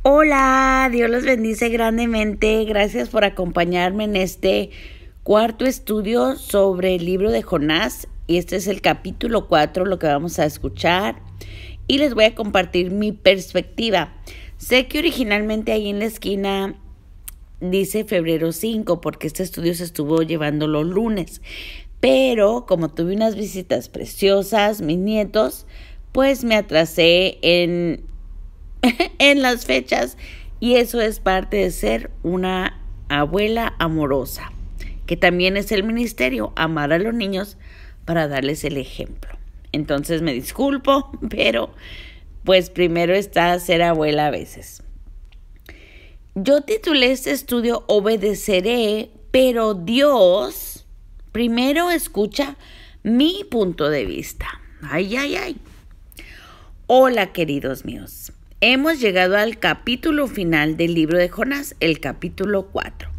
Hola, Dios los bendice grandemente. Gracias por acompañarme en este cuarto estudio sobre el libro de Jonás. Y este es el capítulo 4, lo que vamos a escuchar. Y les voy a compartir mi perspectiva. Sé que originalmente ahí en la esquina dice febrero 5, porque este estudio se estuvo llevando los lunes. Pero como tuve unas visitas preciosas, mis nietos, pues me atrasé en las fechas, y eso es parte de ser una abuela amorosa, que también es el ministerio, amar a los niños para darles el ejemplo. Entonces me disculpo, pero pues primero está ser abuela a veces. Yo titulé este estudio Obedeceré, pero Dios primero escucha mi punto de vista. Ay. Hola, queridos míos. Hemos llegado al capítulo final del libro de Jonás, el capítulo 4.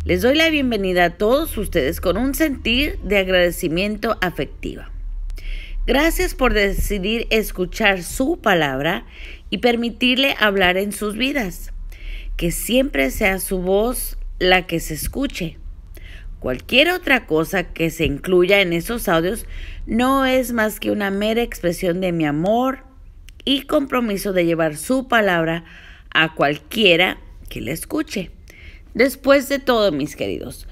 Les doy la bienvenida a todos ustedes con un sentir de agradecimiento afectivo. Gracias por decidir escuchar su palabra y permitirle hablar en sus vidas. Que siempre sea su voz la que se escuche. Cualquier otra cosa que se incluya en esos audios no es más que una mera expresión de mi amor y compromiso de llevar su palabra a cualquiera que la escuche. Después de todo, mis queridos,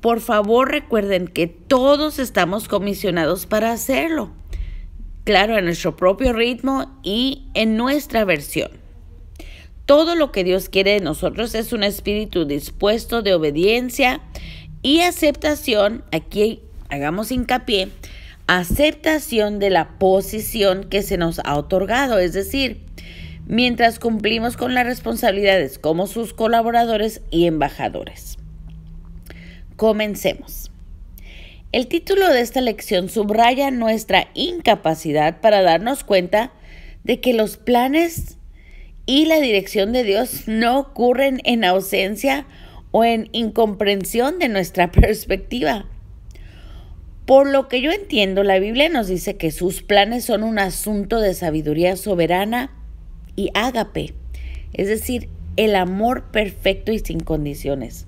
por favor recuerden que todos estamos comisionados para hacerlo. Claro, a nuestro propio ritmo y en nuestra versión. Todo lo que Dios quiere de nosotros es un espíritu dispuesto de obediencia y aceptación. Aquí hagamos hincapié. Aceptación de la posición que se nos ha otorgado, es decir, mientras cumplimos con las responsabilidades como sus colaboradores y embajadores. Comencemos. El título de esta lección subraya nuestra incapacidad para darnos cuenta de que los planes y la dirección de Dios no ocurren en ausencia o en incomprensión de nuestra perspectiva. Por lo que yo entiendo, la Biblia nos dice que sus planes son un asunto de sabiduría soberana y ágape, es decir, el amor perfecto y sin condiciones.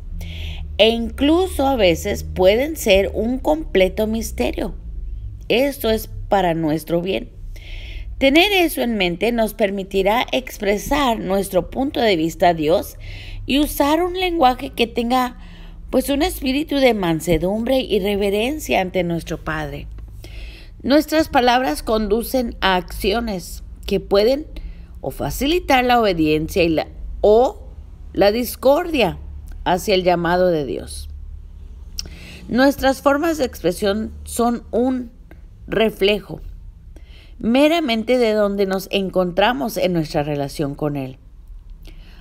E incluso a veces pueden ser un completo misterio. Esto es para nuestro bien. Tener eso en mente nos permitirá expresar nuestro punto de vista a Dios y usar un lenguaje que tenga pues un espíritu de mansedumbre y reverencia ante nuestro Padre. Nuestras palabras conducen a acciones que pueden o facilitar la obediencia o la discordia hacia el llamado de Dios. Nuestras formas de expresión son un reflejo meramente de donde nos encontramos en nuestra relación con Él.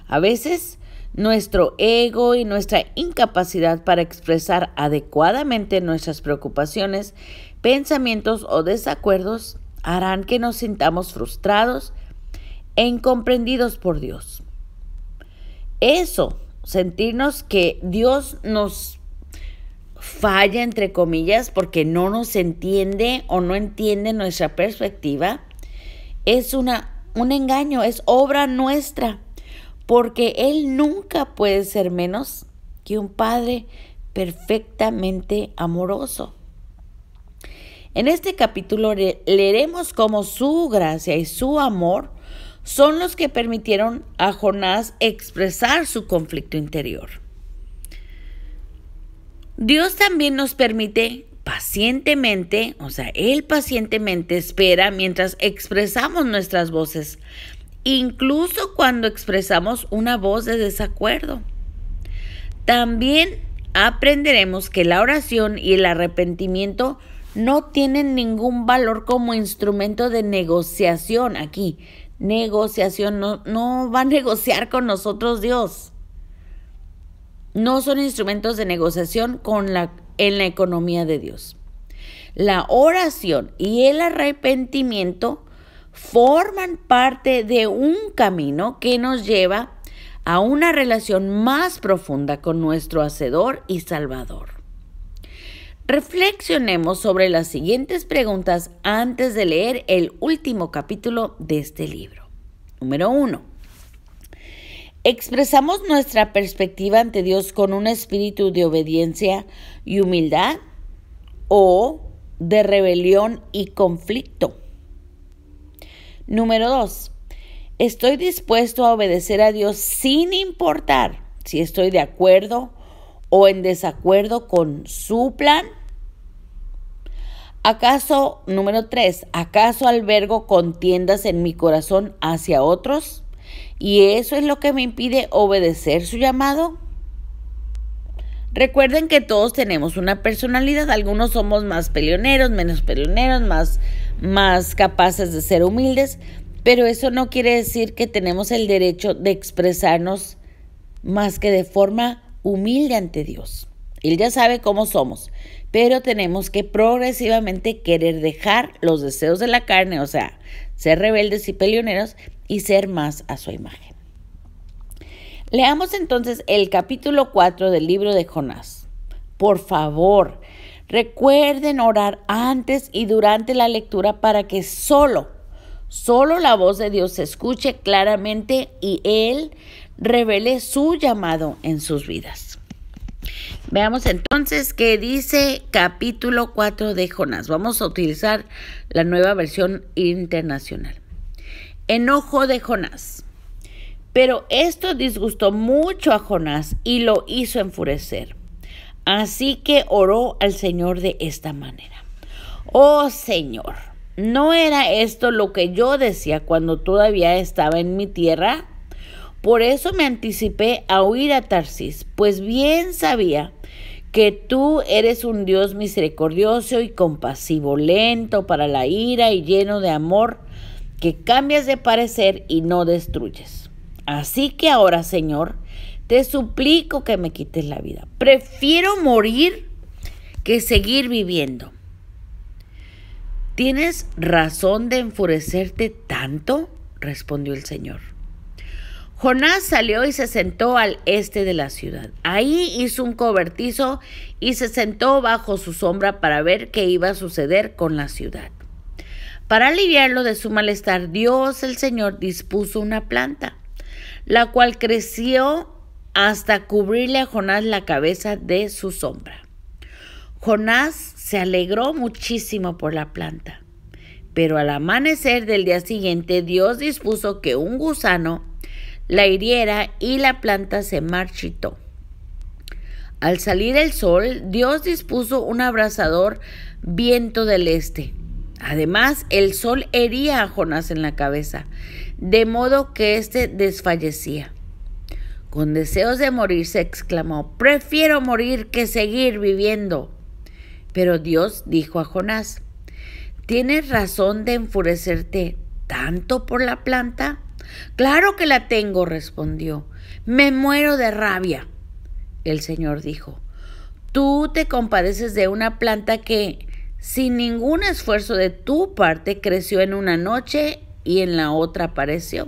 A veces, nuestro ego y nuestra incapacidad para expresar adecuadamente nuestras preocupaciones, pensamientos o desacuerdos harán que nos sintamos frustrados e incomprendidos por Dios. Eso, sentirnos que Dios nos falla, entre comillas, porque no nos entiende o no entiende nuestra perspectiva, es un engaño, es obra nuestra. Porque Él nunca puede ser menos que un Padre perfectamente amoroso. En este capítulo leeremos cómo su gracia y su amor son los que permitieron a Jonás expresar su conflicto interior. Dios también nos permite pacientemente, Él pacientemente espera mientras expresamos nuestras voces, incluso cuando expresamos una voz de desacuerdo. También aprenderemos que la oración y el arrepentimiento no tienen ningún valor como instrumento de negociación. Aquí, negociación, no va a negociar con nosotros Dios. No son instrumentos de negociación en la economía de Dios. La oración y el arrepentimiento forman parte de un camino que nos lleva a una relación más profunda con nuestro Hacedor y Salvador. Reflexionemos sobre las siguientes preguntas antes de leer el último capítulo de este libro. Número 1. ¿Expresamos nuestra perspectiva ante Dios con un espíritu de obediencia y humildad o de rebelión y conflicto? Número 2. ¿Estoy dispuesto a obedecer a Dios sin importar si estoy de acuerdo o en desacuerdo con su plan? Número 3, ¿acaso albergo contiendas en mi corazón hacia otros? ¿Y eso es lo que me impide obedecer su llamado? Recuerden que todos tenemos una personalidad. Algunos somos más peleoneros, menos peleoneros, más capaces de ser humildes. Pero eso no quiere decir que tenemos el derecho de expresarnos más que de forma humilde ante Dios. Él ya sabe cómo somos, pero tenemos que progresivamente querer dejar los deseos de la carne, o sea, ser rebeldes y peleoneros y ser más a su imagen. Leamos entonces el capítulo 4 del libro de Jonás. Por favor, recuerden orar antes y durante la lectura para que solo la voz de Dios se escuche claramente y Él revele su llamado en sus vidas. Veamos entonces qué dice capítulo 4 de Jonás. Vamos a utilizar la nueva versión internacional. Enojo de Jonás. Pero esto disgustó mucho a Jonás y lo hizo enfurecer. Así que oró al Señor de esta manera. Oh Señor, ¿no era esto lo que yo decía cuando todavía estaba en mi tierra? Por eso me anticipé a huir a Tarsis, pues bien sabía que tú eres un Dios misericordioso y compasivo, lento para la ira y lleno de amor, que cambias de parecer y no destruyes. Así que ahora, Señor, te suplico que me quites la vida. Prefiero morir que seguir viviendo. ¿Tienes razón de enfurecerte tanto?, respondió el Señor. Jonás salió y se sentó al este de la ciudad. Ahí hizo un cobertizo y se sentó bajo su sombra para ver qué iba a suceder con la ciudad. Para aliviarlo de su malestar, Dios el Señor dispuso una planta, la cual creció hasta cubrirle a Jonás la cabeza de su sombra. Jonás se alegró muchísimo por la planta, pero al amanecer del día siguiente, Dios dispuso que un gusano la hiriera y la planta se marchitó. Al salir el sol, Dios dispuso un abrasador viento del este. Además, el sol hería a Jonás en la cabeza, de modo que éste desfallecía. Con deseos de morir, se exclamó: «Prefiero morir que seguir viviendo». Pero Dios dijo a Jonás: «¿Tienes razón de enfurecerte tanto por la planta?» «Claro que la tengo», respondió. «Me muero de rabia». El Señor dijo: «Tú te compadeces de una planta que, sin ningún esfuerzo de tu parte, creció en una noche y en la otra pereció.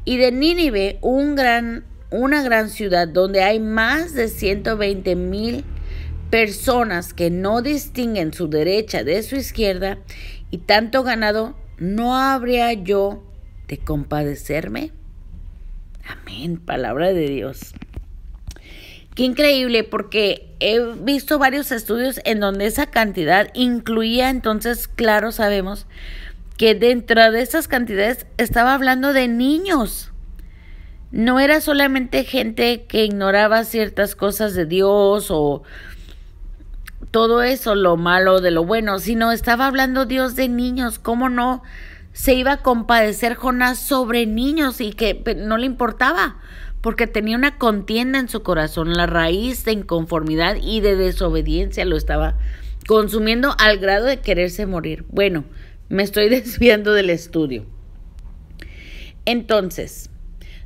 Y de Nínive, una gran ciudad donde hay más de 120,000 personas que no distinguen su derecha de su izquierda y tanto ganado, ¿no habría yo de compadecerme?». Amén, palabra de Dios. Qué increíble, porque he visto varios estudios en donde esa cantidad incluía, entonces, claro, sabemos que dentro de esas cantidades estaba hablando de niños. No era solamente gente que ignoraba ciertas cosas de Dios o todo eso, lo malo de lo bueno, sino estaba hablando Dios de niños. ¿Cómo no se iba a compadecer Jonás sobre niños y que no le importaba? Porque tenía una contienda en su corazón, la raíz de inconformidad y de desobediencia lo estaba consumiendo al grado de quererse morir. Bueno, me estoy desviando del estudio. Entonces,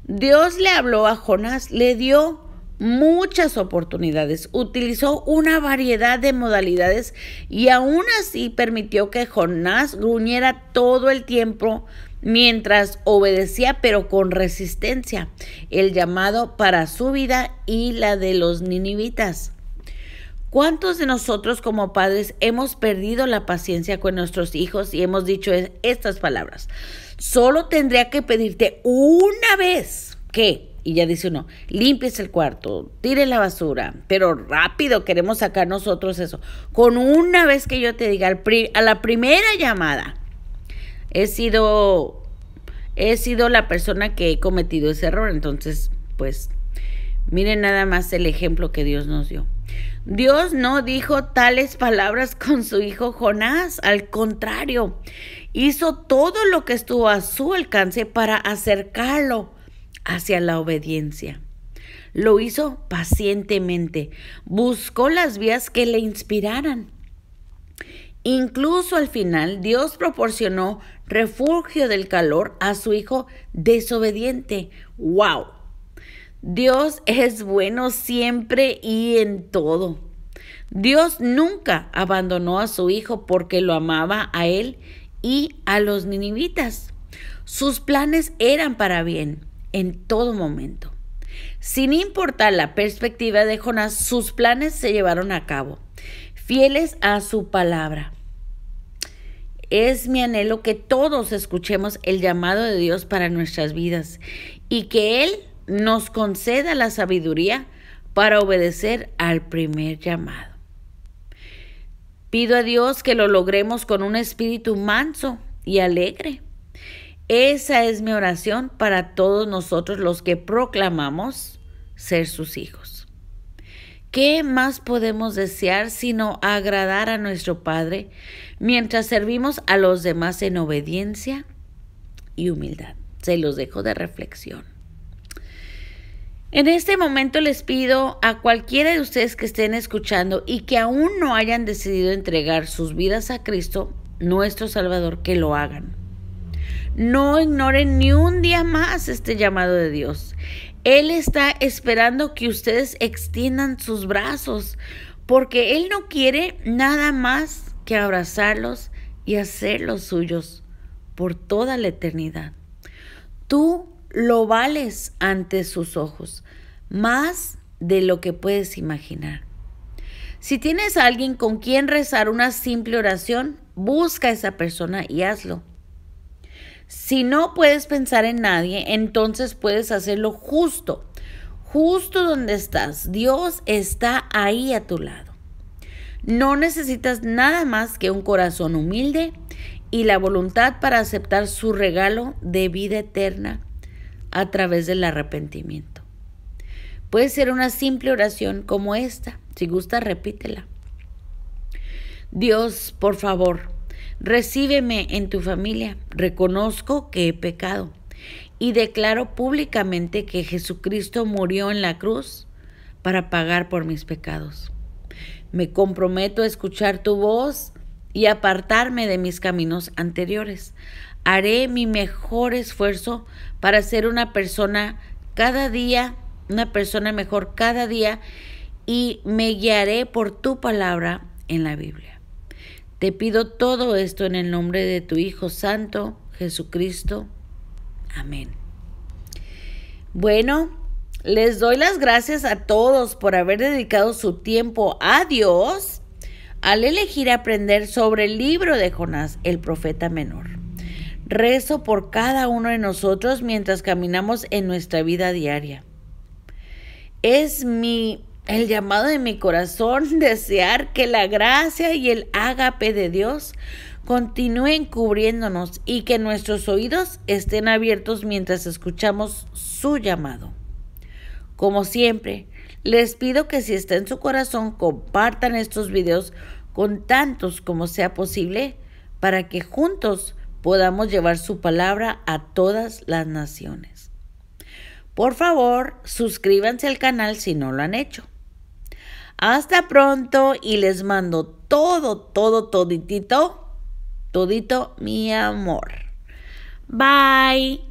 Dios le habló a Jonás, le dio muchas oportunidades, utilizó una variedad de modalidades y aún así permitió que Jonás gruñera todo el tiempo mientras obedecía, pero con resistencia, el llamado para su vida y la de los ninivitas. ¿Cuántos de nosotros como padres hemos perdido la paciencia con nuestros hijos y hemos dicho estas palabras? Solo tendría que pedirte una vez que, y ya dice uno, limpies el cuarto, tire la basura, pero rápido queremos sacar nosotros eso. Con una vez que yo te diga a la primera llamada, he sido la persona que he cometido ese error. Entonces, pues, miren nada más el ejemplo que Dios nos dio. Dios no dijo tales palabras con su hijo Jonás. Al contrario, hizo todo lo que estuvo a su alcance para acercarlo hacia la obediencia. Lo hizo pacientemente. Buscó las vías que le inspiraran. Incluso al final, Dios proporcionó refugio del calor a su hijo desobediente. ¡Wow! Dios es bueno siempre y en todo. Dios nunca abandonó a su hijo porque lo amaba a él y a los ninivitas. Sus planes eran para bien en todo momento. Sin importar la perspectiva de Jonás, sus planes se llevaron a cabo, fieles a su palabra. Es mi anhelo que todos escuchemos el llamado de Dios para nuestras vidas y que Él nos conceda la sabiduría para obedecer al primer llamado. Pido a Dios que lo logremos con un espíritu manso y alegre. Esa es mi oración para todos nosotros los que proclamamos ser sus hijos. ¿Qué más podemos desear sino agradar a nuestro Padre mientras servimos a los demás en obediencia y humildad? Se los dejo de reflexión. En este momento les pido a cualquiera de ustedes que estén escuchando y que aún no hayan decidido entregar sus vidas a Cristo, nuestro Salvador, que lo hagan. No ignoren ni un día más este llamado de Dios. Él está esperando que ustedes extiendan sus brazos, porque Él no quiere nada más que abrazarlos y hacerlos suyos por toda la eternidad. Tú lo vales ante sus ojos, más de lo que puedes imaginar. Si tienes a alguien con quien rezar una simple oración, busca a esa persona y hazlo. Si no puedes pensar en nadie, entonces puedes hacerlo justo donde estás. Dios está ahí a tu lado. No necesitas nada más que un corazón humilde y la voluntad para aceptar su regalo de vida eterna a través del arrepentimiento. Puede ser una simple oración como esta. Si gusta, repítela. Dios, por favor, recíbeme en tu familia. Reconozco que he pecado y declaro públicamente que Jesucristo murió en la cruz para pagar por mis pecados. Me comprometo a escuchar tu voz y apartarme de mis caminos anteriores. Haré mi mejor esfuerzo para ser una persona mejor cada día y me guiaré por tu palabra en la Biblia. Te pido todo esto en el nombre de tu Hijo Santo, Jesucristo. Amén. Bueno, les doy las gracias a todos por haber dedicado su tiempo a Dios al elegir aprender sobre el libro de Jonás, el profeta menor. Rezo por cada uno de nosotros mientras caminamos en nuestra vida diaria. Es el llamado de mi corazón desear que la gracia y el ágape de Dios continúen cubriéndonos y que nuestros oídos estén abiertos mientras escuchamos su llamado. Como siempre, les pido que si está en su corazón, compartan estos videos con tantos como sea posible para que juntos podamos llevar su palabra a todas las naciones. Por favor, suscríbanse al canal si no lo han hecho. Hasta pronto y les mando todito mi amor. Bye.